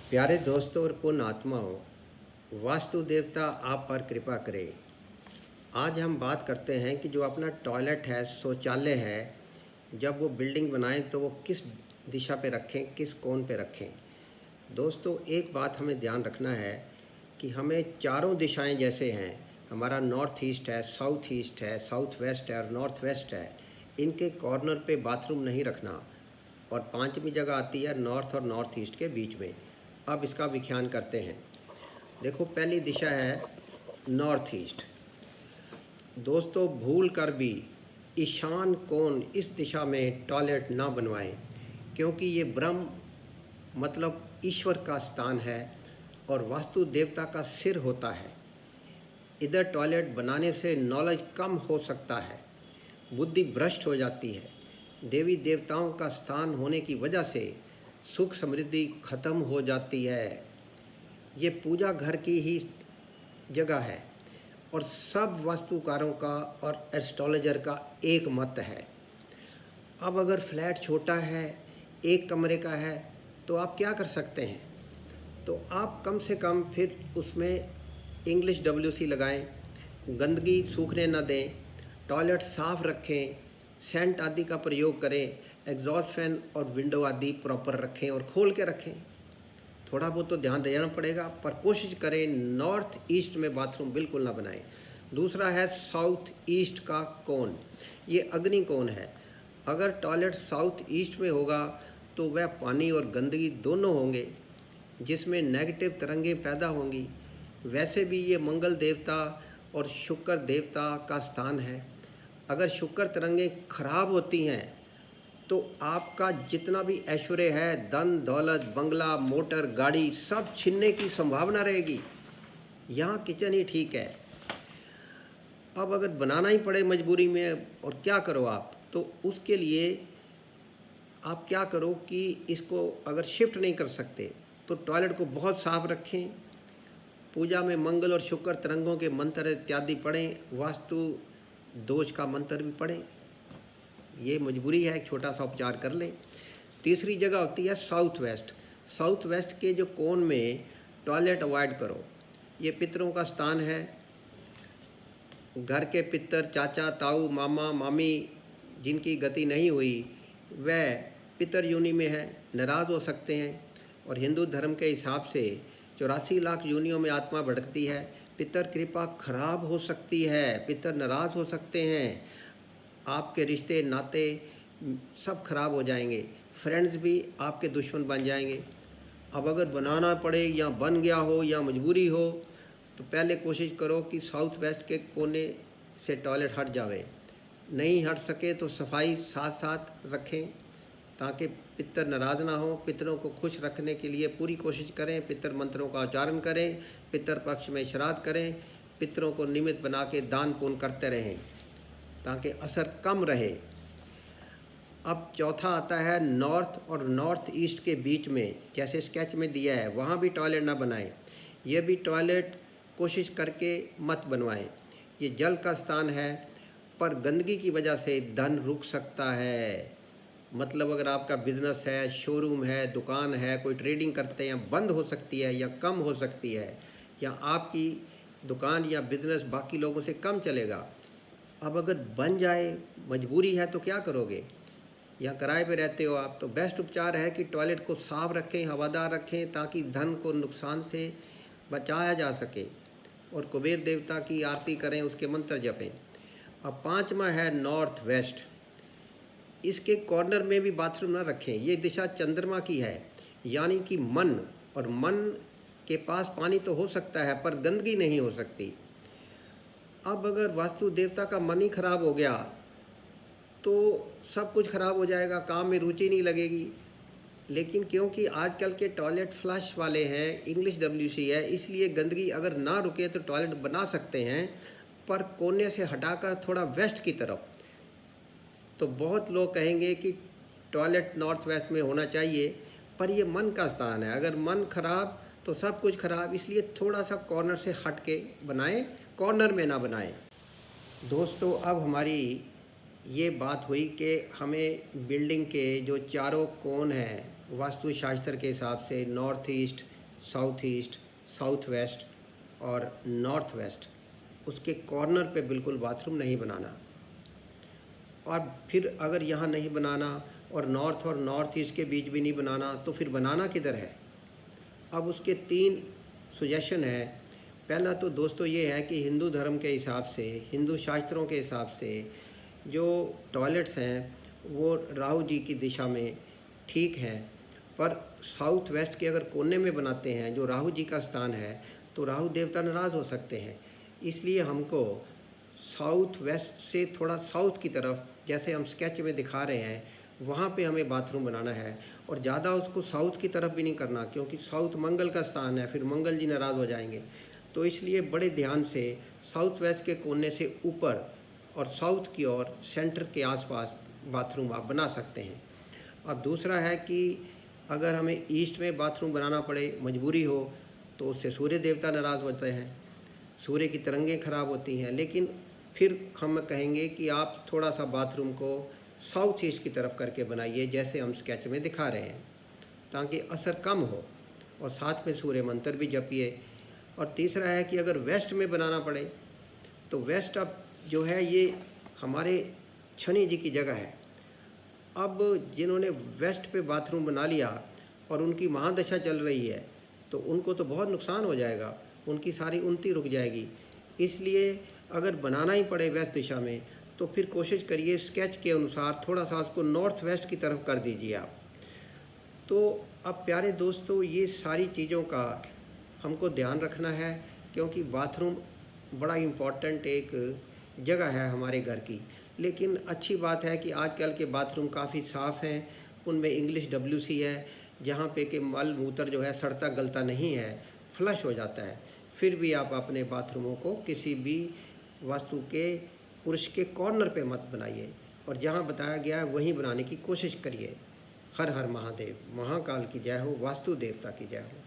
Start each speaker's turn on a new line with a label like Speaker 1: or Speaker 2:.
Speaker 1: प्यारे दोस्तों और पूर्ण आत्माओं, वास्तु देवता आप पर कृपा करे। आज हम बात करते हैं कि जो अपना टॉयलेट है, शौचालय है, जब वो बिल्डिंग बनाएं तो वो किस दिशा पे रखें, किस कोण पे रखें। दोस्तों, एक बात हमें ध्यान रखना है कि हमें चारों दिशाएं जैसे हैं, हमारा नॉर्थ ईस्ट है, साउथ वेस्ट है और नॉर्थ वेस्ट है, इनके कॉर्नर पे बाथरूम नहीं रखना। और पांचवी जगह आती है नॉर्थ और नॉर्थ ईस्ट के बीच में। अब इसका व्याख्यान करते हैं। देखो, पहली दिशा है नॉर्थ ईस्ट। दोस्तों, भूल कर भी ईशान कोण इस दिशा में टॉयलेट ना बनवाएं, क्योंकि ये ब्रह्म मतलब ईश्वर का स्थान है और वास्तु देवता का सिर होता है। इधर टॉयलेट बनाने से नॉलेज कम हो सकता है, बुद्धि भ्रष्ट हो जाती है, देवी देवताओं का स्थान होने की वजह से सुख समृद्धि खत्म हो जाती है। ये पूजा घर की ही जगह है और सब वास्तुकारों का और एस्ट्रोलॉजर का एक मत है। अब अगर फ्लैट छोटा है, एक कमरे का है, तो आप क्या कर सकते हैं? तो आप कम से कम फिर उसमें इंग्लिश WC लगाएं, गंदगी सूखने न दें, टॉयलेट साफ़ रखें, सेंट आदि का प्रयोग करें, एग्जॉस्ट फैन और विंडो आदि प्रॉपर रखें और खोल के रखें। थोड़ा बहुत तो ध्यान देना पड़ेगा, पर कोशिश करें नॉर्थ ईस्ट में बाथरूम बिल्कुल ना बनाएं। दूसरा है साउथ ईस्ट का कोण। ये अग्नि कोण है। अगर टॉयलेट साउथ ईस्ट में होगा तो वह पानी और गंदगी दोनों होंगे, जिसमें नेगेटिव तरंगें पैदा होंगी। वैसे भी ये मंगल देवता और शुक्र देवता का स्थान है। अगर शुक्र तरंगें खराब होती हैं तो आपका जितना भी ऐश्वर्य है, धन दौलत, बंगला, मोटर, गाड़ी, सब छीनने की संभावना रहेगी। यहाँ किचन ही ठीक है। अब अगर बनाना ही पड़े मजबूरी में, और क्या करो आप, तो उसके लिए आप क्या करो कि इसको अगर शिफ्ट नहीं कर सकते तो टॉयलेट को बहुत साफ रखें, पूजा में मंगल और शुक्र तरंगों के मंत्र इत्यादि पढ़ें, वास्तु दोष का मंत्र भी पढ़ें। ये मजबूरी है, एक छोटा सा उपचार कर लें। तीसरी जगह होती है साउथ वेस्ट। साउथ वेस्ट के जो कोण में टॉयलेट अवॉइड करो। ये पितरों का स्थान है। घर के पितर, चाचा, ताऊ, मामा, मामी जिनकी गति नहीं हुई, वह पितर योनि में है, नाराज़ हो सकते हैं। और हिंदू धर्म के हिसाब से 84 लाख योनियों में आत्मा भटकती है। पितर कृपा खराब हो सकती है, पितर नाराज़ हो सकते हैं, आपके रिश्ते नाते सब खराब हो जाएंगे, फ्रेंड्स भी आपके दुश्मन बन जाएंगे। अब अगर बनाना पड़े या बन गया हो या मजबूरी हो, तो पहले कोशिश करो कि साउथ वेस्ट के कोने से टॉयलेट हट जावे। नहीं हट सके तो सफाई साथ साथ रखें ताकि पितर नाराज़ ना हो। पितरों को खुश रखने के लिए पूरी कोशिश करें, पितर मंत्रों का उच्चारण करें, पितर पक्ष में श्राद्ध करें, पितरों को निमित्त बना के दान पुण्य करते रहें ताकि असर कम रहे। अब चौथा आता है नॉर्थ और नॉर्थ ईस्ट के बीच में, जैसे स्केच में दिया है, वहाँ भी टॉयलेट ना बनाएं। यह भी टॉयलेट कोशिश करके मत बनवाएं। ये जल का स्थान है, पर गंदगी की वजह से धन रुक सकता है। मतलब अगर आपका बिजनेस है, शोरूम है, दुकान है, कोई ट्रेडिंग करते हैं, बंद हो सकती है या कम हो सकती है, या आपकी दुकान या बिजनेस बाकी लोगों से कम चलेगा। अब अगर बन जाए, मजबूरी है, तो क्या करोगे? या किराए पे रहते हो आप, तो बेस्ट उपचार है कि टॉयलेट को साफ रखें, हवादार रखें, ताकि धन को नुकसान से बचाया जा सके। और कुबेर देवता की आरती करें, उसके मंत्र जपें। अब पांचवा है नॉर्थ वेस्ट। इसके कॉर्नर में भी बाथरूम ना रखें। ये दिशा चंद्रमा की है, यानी कि मन, और मन के पास पानी तो हो सकता है पर गंदगी नहीं हो सकती। अब अगर वास्तु देवता का मन ही खराब हो गया तो सब कुछ खराब हो जाएगा, काम में रुचि नहीं लगेगी। लेकिन क्योंकि आजकल के टॉयलेट फ्लश वाले हैं, इंग्लिश WC है, इसलिए गंदगी अगर ना रुके तो टॉयलेट बना सकते हैं, पर कोने से हटाकर थोड़ा वेस्ट की तरफ। तो बहुत लोग कहेंगे कि टॉयलेट नॉर्थ वेस्ट में होना चाहिए, पर ये मन का स्थान है। अगर मन खराब तो सब कुछ खराब, इसलिए थोड़ा सा कॉर्नर से हट के बनाएं, कॉर्नर में ना बनाएं। दोस्तों, अब हमारी ये बात हुई कि हमें बिल्डिंग के जो चारों कोण हैं वास्तुशास्त्र के हिसाब से, north east, south east, south west और नॉर्थ वेस्ट, उसके कॉर्नर पे बिल्कुल बाथरूम नहीं बनाना। और फिर अगर यहाँ नहीं बनाना और नॉर्थ ईस्ट के बीच भी नहीं बनाना, तो फिर बनाना किधर है? अब उसके 3 सजेशन है। पहला तो दोस्तों ये है कि हिंदू धर्म के हिसाब से, हिंदू शास्त्रों के हिसाब से जो टॉयलेट्स हैं वो राहु जी की दिशा में ठीक हैं, पर साउथ वेस्ट के अगर कोने में बनाते हैं जो राहु जी का स्थान है, तो राहु देवता नाराज़ हो सकते हैं। इसलिए हमको साउथ वेस्ट से थोड़ा साउथ की तरफ, जैसे हम स्केच में दिखा रहे हैं, वहाँ पे हमें बाथरूम बनाना है। और ज़्यादा उसको साउथ की तरफ भी नहीं करना, क्योंकि साउथ मंगल का स्थान है, फिर मंगल जी नाराज़ हो जाएंगे। तो इसलिए बड़े ध्यान से साउथ वेस्ट के कोने से ऊपर और साउथ की ओर सेंटर के आसपास बाथरूम आप बना सकते हैं। अब दूसरा है कि अगर हमें ईस्ट में बाथरूम बनाना पड़े, मजबूरी हो, तो उससे सूर्य देवता नाराज़ होते हैं, सूर्य की तरंगें खराब होती हैं। लेकिन फिर हम कहेंगे कि आप थोड़ा सा बाथरूम को साउथ ईस्ट की तरफ करके बनाइए, जैसे हम स्केच में दिखा रहे हैं, ताकि असर कम हो, और साथ में सूर्य मंत्र भी जपिए। और तीसरा है कि अगर वेस्ट में बनाना पड़े, तो वेस्ट अब जो है ये हमारे शनि जी की जगह है। अब जिन्होंने वेस्ट पे बाथरूम बना लिया और उनकी महादशा चल रही है, तो उनको तो बहुत नुकसान हो जाएगा, उनकी सारी उन्नति रुक जाएगी। इसलिए अगर बनाना ही पड़े वेस्ट दिशा में, तो फिर कोशिश करिए स्केच के अनुसार थोड़ा सा उसको नॉर्थ वेस्ट की तरफ कर दीजिए आप। तो अब प्यारे दोस्तों, ये सारी चीज़ों का हमको ध्यान रखना है, क्योंकि बाथरूम बड़ा इम्पॉर्टेंट एक जगह है हमारे घर की। लेकिन अच्छी बात है कि आजकल के बाथरूम काफ़ी साफ़ हैं, उनमें इंग्लिश WC है, जहाँ पे कि मल मूत्र जो है सड़ता गलता नहीं है, फ्लश हो जाता है। फिर भी आप अपने बाथरूमों को किसी भी वास्तु के पुरुष के कॉर्नर पे मत बनाइए, और जहाँ बताया गया है वहीं बनाने की कोशिश करिए। हर हर महादेव, महाकाल की जय हो, वास्तु देवता की जय हो।